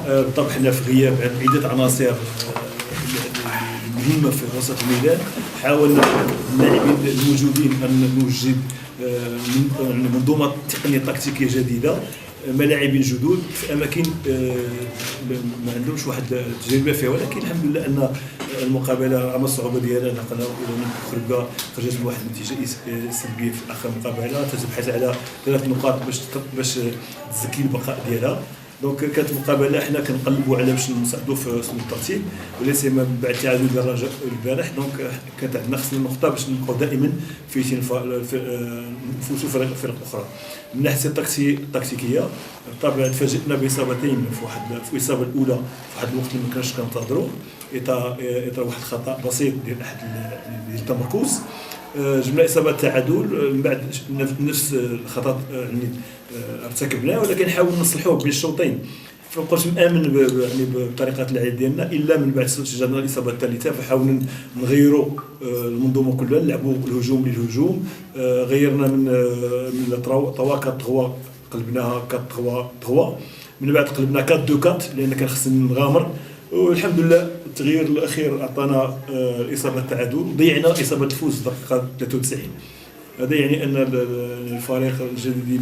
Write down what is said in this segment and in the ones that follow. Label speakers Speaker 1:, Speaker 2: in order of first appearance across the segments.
Speaker 1: بالطبع حنا في غياب عده عناصر مهمه في وسط الميدان، حاولنا اللاعبين الموجودين ان نوجد منظومه تقنيه تكتيكيه جديده، ملاعبين جدد في اماكن ما عندهمش واحد التجربه فيها، ولكن الحمد لله ان المقابله رغم الصعوبه ديالها خرجت بواحد النتيجه سلبيه في اخر مقابله، تتبحث على 3 نقاط باش تزكي البقاء ديالها. دونك كانت مقابله حنا كنقلبوا على باش نصعدوا في الترتيب، وليس من بعد تعادل الرجاء البارح. دونك كانت عندنا خصنا نقطه باش نبقاو دائما في نفوتوا فرق اخرى. من ناحيه التكتيكيه بالطبع تفاجئنا باصابتين في الاصابه الاولى في واحد الوقت اللي ما كناش كننتظروا، اطار واحد الخطا بسيط ديال احد التمركز، جبنا اصابه تعادل من بعد نفس الخطا يعني ارتكبناه، ولكن حاول نصلحوه بين الشوطين. فكنت مآمن يعني بطريقه اللعب ديالنا، الا من بعد جاتنا الاصابه الثالثه فحاولنا نغيروا المنظومه كلها، نلعبوا الهجوم للهجوم، غيرنا من 3-4 قلبناها 4-3-3، من بعد قلبنا 4-2-4 لان كان خصنا نغامر، والحمد لله التغيير الاخير عطانا اصابه التعادل وضيعنا اصابه الفوز دقيقه 93. هذا يعني ان الفريق الجديد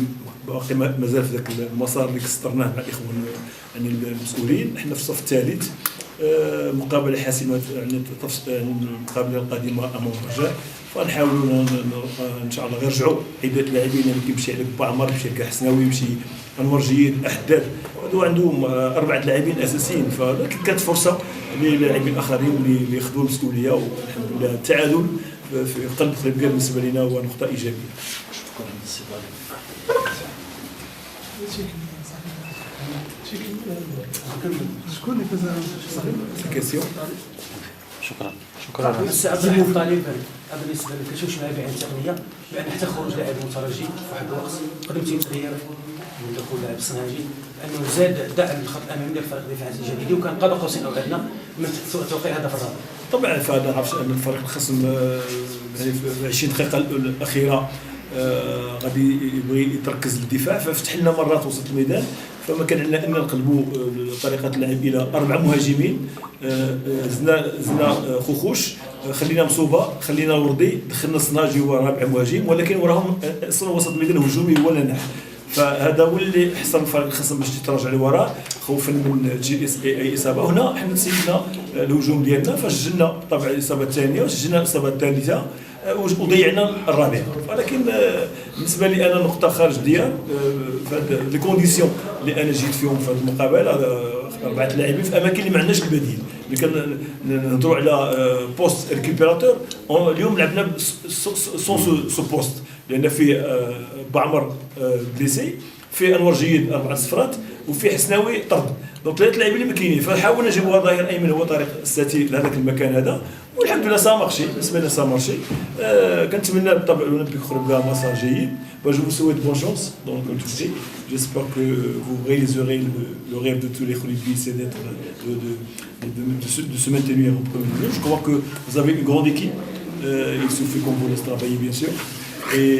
Speaker 1: باقي مازال في ذاك المسار اللي كسرناه مع الاخوان يعني المسؤولين. احنا في الصف الثالث، مقابله حاسمه يعني المقابله القادمه امام الرجاء، فنحاولوا ان شاء الله نرجعوا عده لاعبين اللي كيمشي على بعمر، يمشي على حسناوي، يمشي انور جيد، احداد، هذو عندهم 4 لاعبين اساسيين، فلكن كانت فرصه للاعبين اخرين اللي ياخذوا المسؤوليه، والحمد لله التعادل في قلب افريقيا بالنسبه لنا هو نقطه ايجابيه.
Speaker 2: شكون اللي فاز؟
Speaker 3: شكرا. بس عبد الرحمن طالب بالنسبه لك كتشوف معايا بعين تقنيه بان حتى خروج لاعب مترجي في واحد الوقت قدمتي تغيير من دخول لاعب الصناجي، انه زاد دعم الخط الامامي للفريق الدفاعي الجديد، وكان قاب قوسين او ادنى من توقيع هدف الرابع.
Speaker 1: طبعا فانا عرفت ان الفريق الخصم يعني في 20 دقيقه الاخيره غادي يبغي يتركز للدفاع، ففتح لنا مرات وسط الميدان، فما كان عندنا ان نقلبوا طريقه اللعب الى 4 مهاجمين، زنا خوخوش، خلينا مصوبه، خلينا الوردي، دخلنا الصناجي هو رابع مهاجم، ولكن وراهم اصلا وسط الميدان الهجومي هو لنا، فهذا هو اللي حصل الفريق الخصم باش يتراجع لوراء خوفا من تجي اي اصابه. هنا حنا سيدنا الهجوم ديالنا فسجلنا طبعا الاصابه الثانيه وسجلنا الاصابه الثالثه وضيعنا الرابعه، ولكن بالنسبه لي انا نقطه خارج ديال لي كونديسيون اللي انا جيت فيهم في هذه المقابله، 4 لاعبين في اماكن اللي ما عندناش البديل، اللي كنهضروا على بوست ريكوبيراتور، اليوم لعبنا سون سو بوست، لان في بعمر بليسي، في انور جيد 4 صفرات، وفي حسناوي طرد، دونك 3 لاعبين اللي ما كاينين، فحاولنا نجيبوا ظهير ايمن هو طريق الساتي لهذاك المكان هذا، والحمد لله سا مارشي. بالنسبه لنا سا مارشي، كنتمنى بالطبع الاولمبيك يخرج بها مسار جيد. Je vous souhaite bonne chance dans le Coltuté. J'espère que vous réaliserez le rêve de tous les Kholibis, c'est de se maintenir en premier lieu. Je crois que vous avez une grande équipe, il suffit qu'on vous laisse travailler bien sûr, et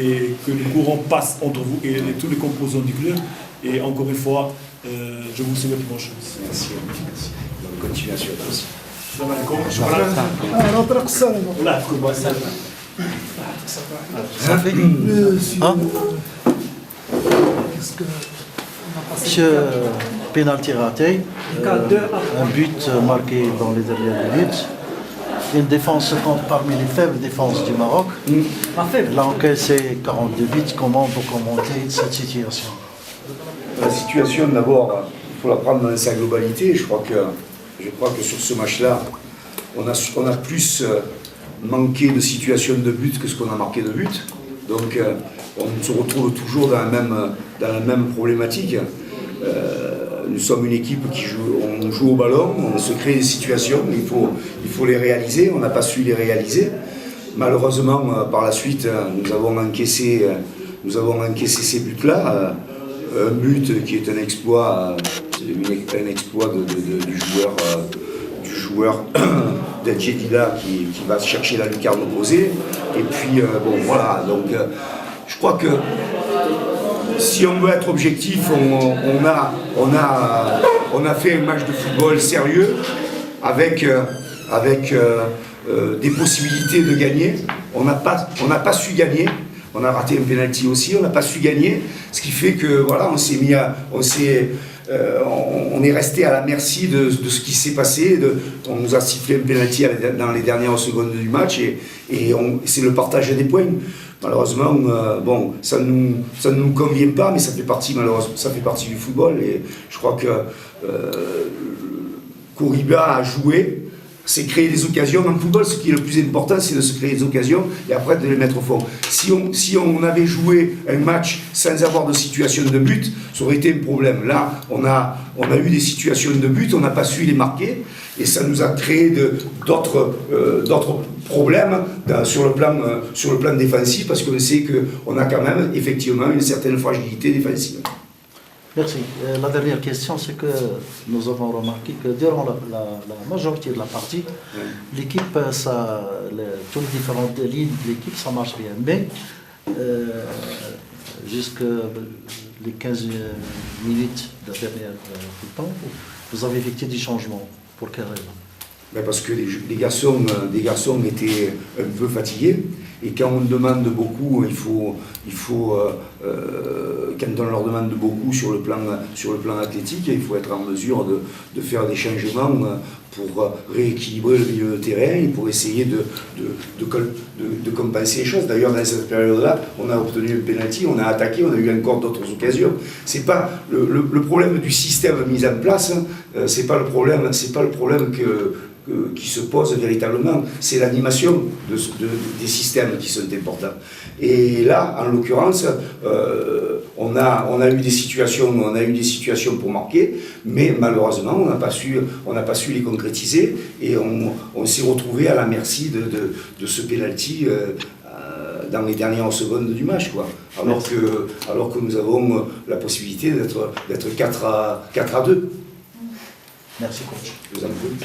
Speaker 1: que le courant passe entre vous et tous les composants du club. Et encore une fois, je vous souhaite bonne chance.
Speaker 4: Merci. Bonne continuation aussi.
Speaker 1: السلام عليكم.
Speaker 2: نطرق السلام.
Speaker 1: لا تكون السلام.
Speaker 5: Penalty raté, un but marqué dans les dernières minutes, une défense compte parmi les faibles défenses du Maroc. Là, encaissé 42 buts. Comment vous commentez cette situation?
Speaker 4: La situation, d'abord, il faut la prendre dans sa globalité. Je crois que sur ce match-là, on a plus manqué de situations de but que ce qu'on a marqué de but. Donc on se retrouve toujours dans la même problématique. Nous sommes une équipe qui joue au ballon, on se crée des situations, il faut les réaliser, on n'a pas su les réaliser. Malheureusement, par la suite, nous avons encaissé ces buts-là. Un but qui est un exploit du joueur d'Edjedila qui va chercher la lucarne opposée. Et puis, bon, voilà. Donc, je crois que si on veut être objectif, on a on a fait un match de football sérieux avec des possibilités de gagner. On n'a pas su gagner. On a raté un penalty aussi, on n'a pas su gagner. Ce qui fait que voilà, on est resté à la merci de ce qui s'est passé. On nous a sifflé un penalty dans les dernières secondes du match et c'est le partage des points. Malheureusement, bon, ça ne nous convient pas, mais ça fait partie du football. Et je crois que Koriba a joué, c'est créer des occasions. En football, ce qui est le plus important, c'est de se créer des occasions et après de les mettre au fond. Si on avait joué un match sans avoir de situation de but, ça aurait été un problème. Là, on a eu des situations de but, on n'a pas su les marquer et ça nous a créé d'autres problèmes sur le plan défensif parce qu'on sait qu'on a quand même effectivement une certaine fragilité défensive.
Speaker 5: Merci. La dernière question, c'est que nous avons remarqué que durant la majorité de la partie, l'équipe, toutes les différentes lignes de l'équipe, ça marche bien. Mais jusqu'à les 15 minutes de la dernière temps, vous avez effectué des changements. Pour quelle raison?
Speaker 4: Parce que les garçons étaient un peu fatigués et quand on demande beaucoup, quand on leur demande beaucoup sur le plan athlétique, il faut être en mesure de faire des changements pour rééquilibrer le milieu de terrain et pour essayer de compenser les choses. D'ailleurs, dans cette période-là, on a obtenu un penalty, on a attaqué, on a eu encore d'autres occasions. C'est pas le problème du système mis en place, c'est pas le problème qui se pose véritablement, c'est l'animation des systèmes qui sont importants. Et là, en l'occurrence, on a eu des situations pour marquer, mais malheureusement, on n'a pas su les concrétiser et on s'est retrouvé à la merci de ce penalty dans les dernières secondes du match, quoi. Alors que nous avons la possibilité d'être 4-2.
Speaker 5: Merci, coach.
Speaker 4: Je vous en prie.